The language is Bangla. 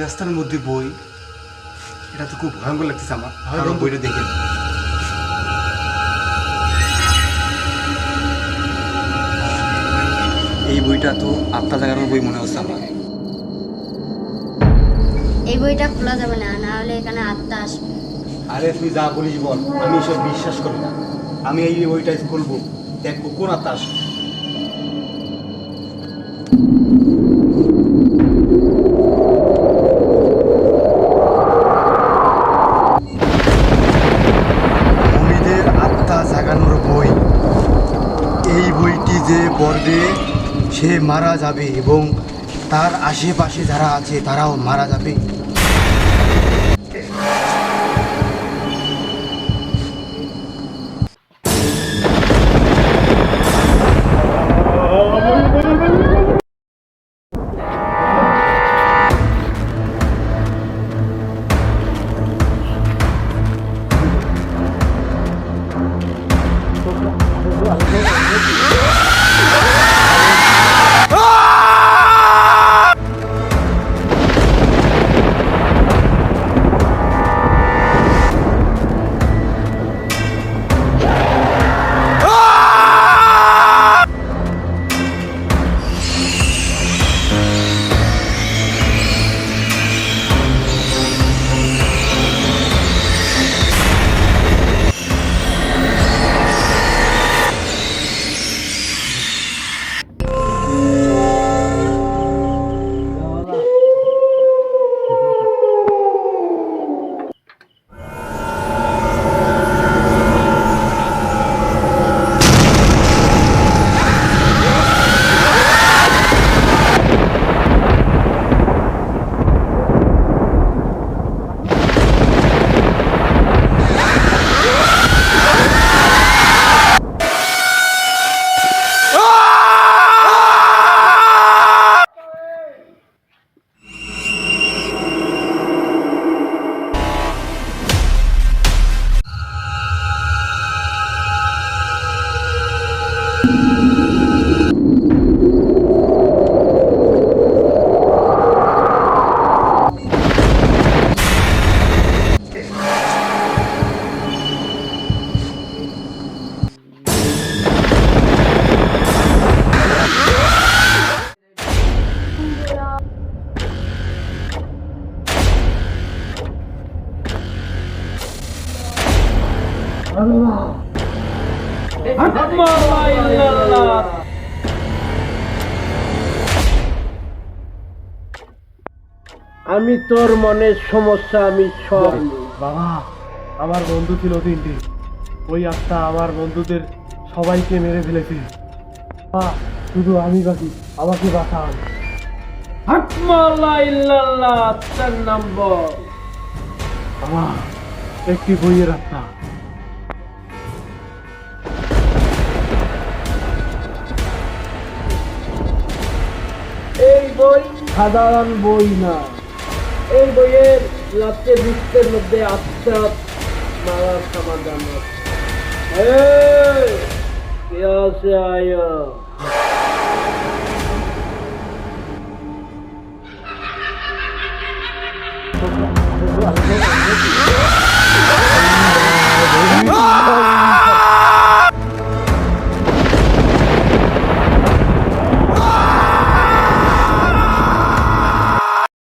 রাস্তার মধ্যে বই, এটা তো খুব ভয়ঙ্কর লাগতেছে আমার। কারণ বইটা দেখে এই বইটা তো আত্মা জাগানোর বই মনে হচ্ছে আমার। এই বইটা খোলা যাবে না, না হলে এখানে আত্মা আসবে। আরে তুই যা বলিস বল, আমি এসব বিশ্বাস করি না। আমি এই বইটা খুলবো, দেখবো কোন আত্মা আসে। মমিদের আত্মা জাগানোর বই। এই বইটি যে পড়বে সে মারা যাবে এবং তার আশেপাশে যারা আছে তারাও মারা যাবে। আমি তোর মনের সমস্যা আমি সব। বাবা, আমার বন্ধু ছিল তিনটি। ওই আত্মা আমার বন্ধুদের সবাইকে মেরে ফেলেছে। শুধু আমি বাকি, আমাকে বাঁচান। আত্মার নাম বল। আমার একটি বইয়ের আত্মা। এই বই সাধারণ বই না, এই বইয়ের লাস্টে বৃত্তের মধ্যে আত্মা মারার সমাধান আছে। কে আছে আয়?